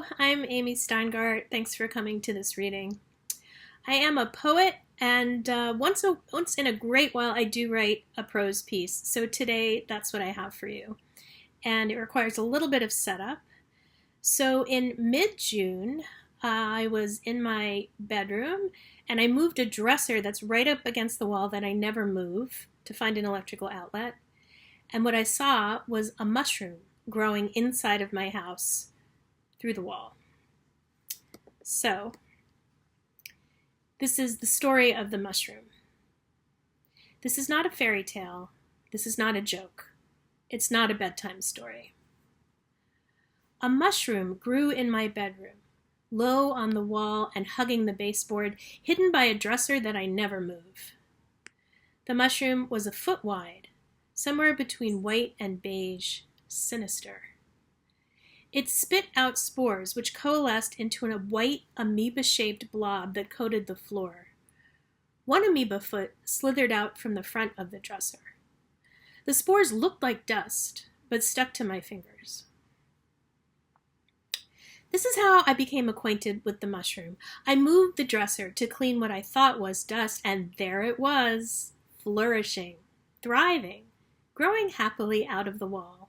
Hello, I'm Amy Steingart. Thanks for coming to this reading. I am a poet, and once in a great while I do write a prose piece. So today that's what I have for you. And it requires a little bit of setup. So in mid-June, I was in my bedroom and I moved a dresser that's right up against the wall that I never move to find an electrical outlet. And what I saw was a mushroom growing inside of my house through the wall. So, this is the story of the mushroom. This is not a fairy tale. This is not a joke. It's not a bedtime story. A mushroom grew in my bedroom, low on the wall and hugging the baseboard, hidden by a dresser that I never move. The mushroom was a foot wide, somewhere between white and beige, sinister. It spit out spores which coalesced into a white amoeba-shaped blob that coated the floor. One amoeba foot slithered out from the front of the dresser. The spores looked like dust, but stuck to my fingers. This is how I became acquainted with the mushroom. I moved the dresser to clean what I thought was dust, and there it was, flourishing, thriving, growing happily out of the wall.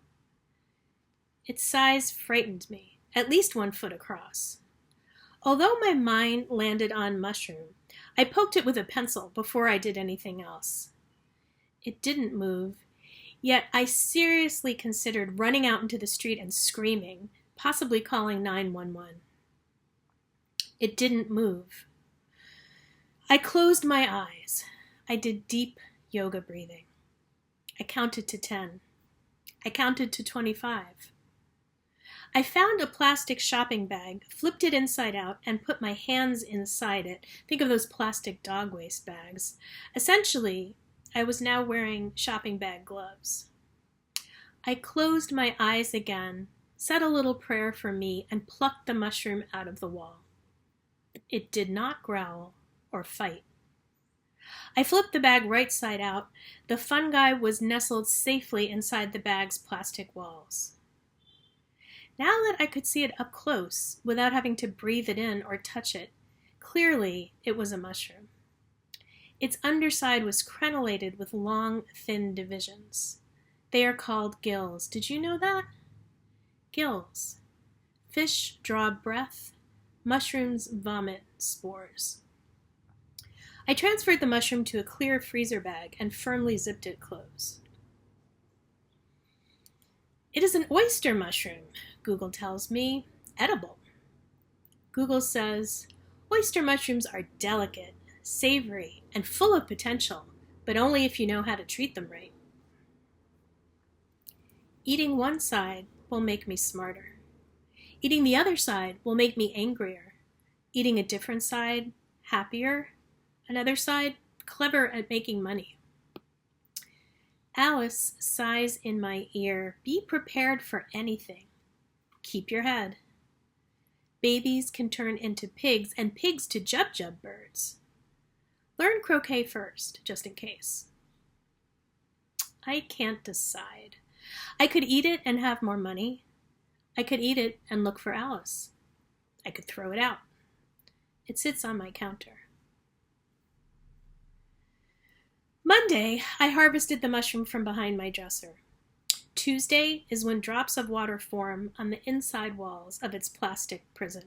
Its size frightened me, at least 1 foot across. Although my mind landed on mushroom, I poked it with a pencil before I did anything else. It didn't move, yet I seriously considered running out into the street and screaming, possibly calling 911. It didn't move. I closed my eyes. I did deep yoga breathing. I counted to 10. I counted to 25. I found a plastic shopping bag, flipped it inside out, and put my hands inside it. Think of those plastic dog waste bags. Essentially, I was now wearing shopping bag gloves. I closed my eyes again, said a little prayer for me, and plucked the mushroom out of the wall. It did not growl or fight. I flipped the bag right side out. The fungi was nestled safely inside the bag's plastic walls. Now that I could see it up close, without having to breathe it in or touch it, clearly it was a mushroom. Its underside was crenellated with long, thin divisions. They are called gills. Did you know that? Gills. Fish draw breath. Mushrooms vomit spores. I transferred the mushroom to a clear freezer bag and firmly zipped it closed. It is an oyster mushroom, Google tells me, edible. Google says, oyster mushrooms are delicate, savory, and full of potential, but only if you know how to treat them right. Eating one side will make me smarter. Eating the other side will make me angrier. Eating a different side, happier. Another side, clever at making money. Alice sighs in my ear, be prepared for anything. Keep your head. Babies can turn into pigs and pigs to jub-jub birds. Learn croquet first, just in case. I can't decide. I could eat it and have more money. I could eat it and look for Alice. I could throw it out. It sits on my counter. Monday, I harvested the mushroom from behind my dresser. Tuesday is when drops of water form on the inside walls of its plastic prison.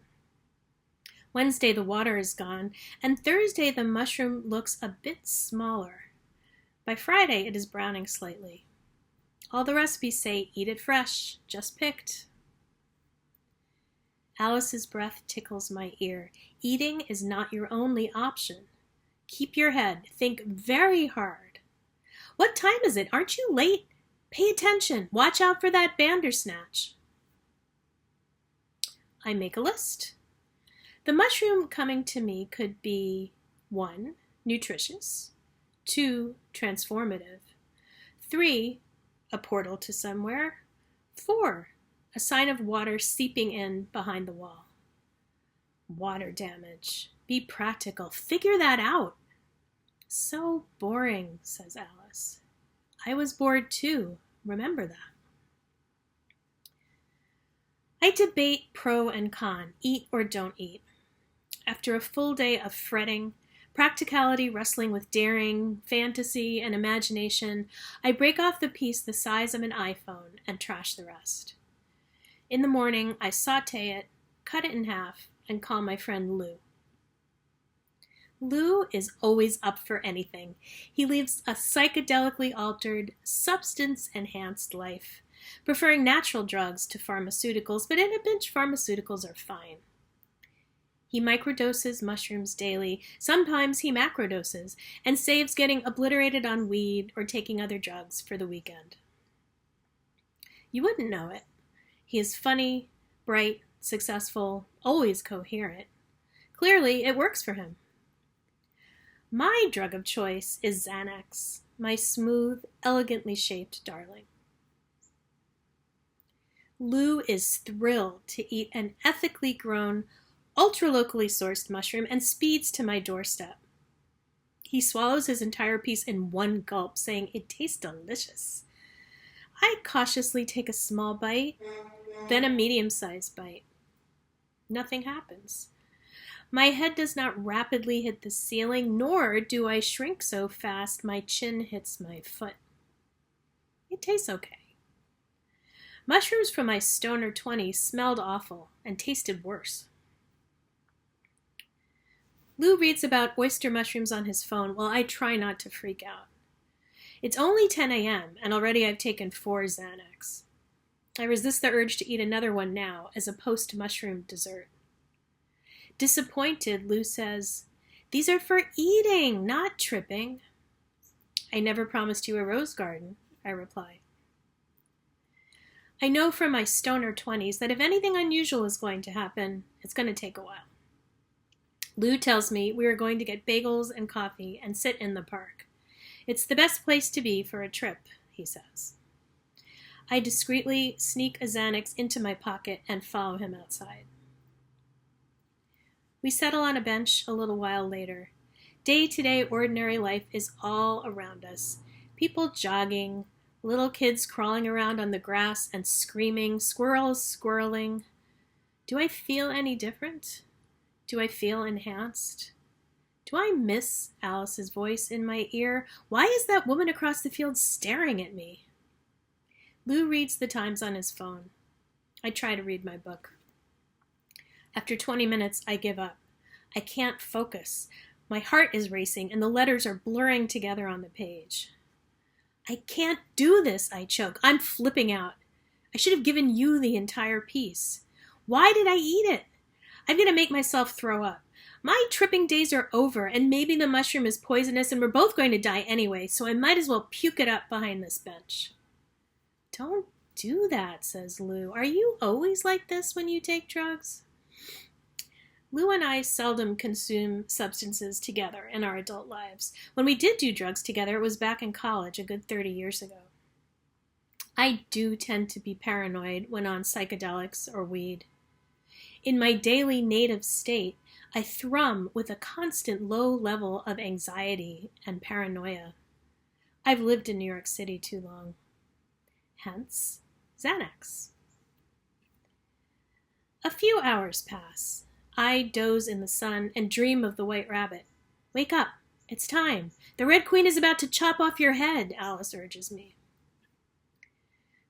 Wednesday, the water is gone, and Thursday, the mushroom looks a bit smaller. By Friday, it is browning slightly. All the recipes say, eat it fresh, just picked. Alice's breath tickles my ear. Eating is not your only option. Keep your head. Think very hard. What time is it? Aren't you late? Pay attention. Watch out for that Bandersnatch. I make a list. The mushroom coming to me could be 1, nutritious, 2, transformative, 3, a portal to somewhere, 4, a sign of water seeping in behind the wall. Water damage. Be practical. Figure that out. So boring, says Alice. I was bored too. Remember that. I debate pro and con, eat or don't eat. After a full day of fretting, practicality wrestling with daring, fantasy, and imagination, I break off the piece the size of an iPhone and trash the rest. In the morning, I saute it, cut it in half, and call my friend Lou. Lou is always up for anything. He lives a psychedelically altered, substance-enhanced life, preferring natural drugs to pharmaceuticals, but in a pinch, pharmaceuticals are fine. He microdoses mushrooms daily. Sometimes he macrodoses and saves getting obliterated on weed or taking other drugs for the weekend. You wouldn't know it. He is funny, bright, successful, always coherent. Clearly, it works for him. My drug of choice is Xanax, my smooth, elegantly shaped darling. Lou is thrilled to eat an ethically grown, ultra-locally sourced mushroom and speeds to my doorstep. He swallows his entire piece in one gulp, saying, "It tastes delicious." I cautiously take a small bite, then a medium-sized bite. Nothing happens. My head does not rapidly hit the ceiling, nor do I shrink so fast my chin hits my foot. It tastes okay. Mushrooms from my stoner 20s smelled awful and tasted worse. Lou reads about oyster mushrooms on his phone while I try not to freak out. It's only 10 a.m. and already I've taken 4 Xanax. I resist the urge to eat another one now as a post-mushroom dessert. Disappointed, Lou says, "These are for eating, not tripping." "I never promised you a rose garden," I reply. I know from my stoner 20s that if anything unusual is going to happen, it's going to take a while. Lou tells me we are going to get bagels and coffee and sit in the park. It's the best place to be for a trip, he says. I discreetly sneak a Xanax into my pocket and follow him outside. We settle on a bench a little while later. Day-to-day ordinary life is all around us. People jogging, little kids crawling around on the grass and screaming, squirrels squirreling. Do I feel any different? Do I feel enhanced? Do I miss Alice's voice in my ear? Why is that woman across the field staring at me? Lou reads the Times on his phone. I try to read my book. After 20 minutes, I give up. I can't focus. My heart is racing and the letters are blurring together on the page. "I can't do this," I choke. "I'm flipping out. I should have given you the entire piece. Why did I eat it? I'm going to make myself throw up. My tripping days are over, and maybe the mushroom is poisonous and we're both going to die anyway, so I might as well puke it up behind this bench." "Don't do that," says Lou. "Are you always like this when you take drugs?" Lou and I seldom consume substances together in our adult lives. When we did do drugs together, it was back in college a good 30 years ago. I do tend to be paranoid when on psychedelics or weed. In my daily native state, I thrum with a constant low level of anxiety and paranoia. I've lived in New York City too long. Hence, Xanax. A few hours pass. I doze in the sun and dream of the White Rabbit. "Wake up. It's time. The Red Queen is about to chop off your head," Alice urges me.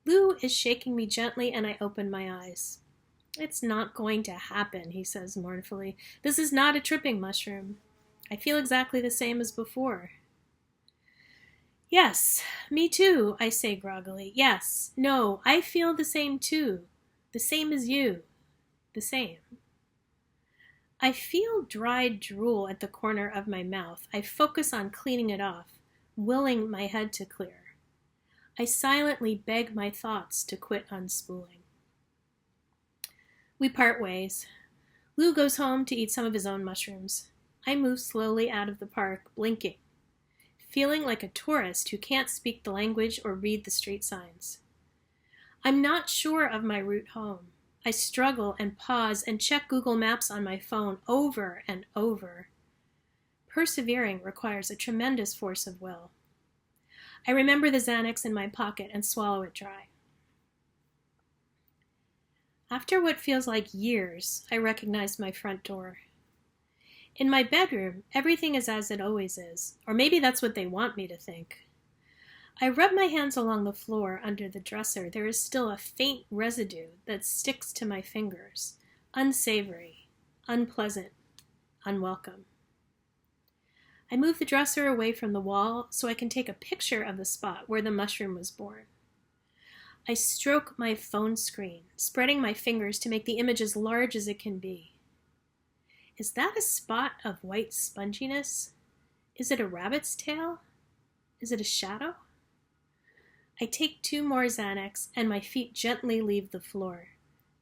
Lou is shaking me gently and I open my eyes. "It's not going to happen," he says mournfully. "This is not a tripping mushroom. I feel exactly the same as before." "Yes, me too," I say groggily. "Yes, no, I feel the same too. The same as you. The same." I feel dry drool at the corner of my mouth. I focus on cleaning it off, willing my head to clear. I silently beg my thoughts to quit unspooling. We part ways. Lou goes home to eat some of his own mushrooms. I move slowly out of the park, blinking, feeling like a tourist who can't speak the language or read the street signs. I'm not sure of my route home. I struggle and pause and check Google Maps on my phone over and over. Persevering requires a tremendous force of will. I remember the Xanax in my pocket and swallow it dry. After what feels like years, I recognize my front door. In my bedroom, everything is as it always is, or maybe that's what they want me to think. I rub my hands along the floor under the dresser. There is still a faint residue that sticks to my fingers, unsavory, unpleasant, unwelcome. I move the dresser away from the wall so I can take a picture of the spot where the mushroom was born. I stroke my phone screen, spreading my fingers to make the image as large as it can be. Is that a spot of white sponginess? Is it a rabbit's tail? Is it a shadow? I take 2 more Xanax and my feet gently leave the floor.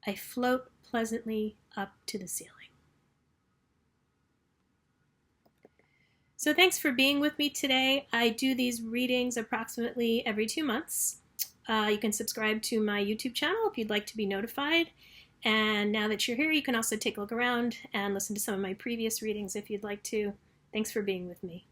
I float pleasantly up to the ceiling. So thanks for being with me today. I do these readings approximately every 2 months. You can subscribe to my YouTube channel if you'd like to be notified. And now that you're here, you can also take a look around and listen to some of my previous readings if you'd like to. Thanks for being with me.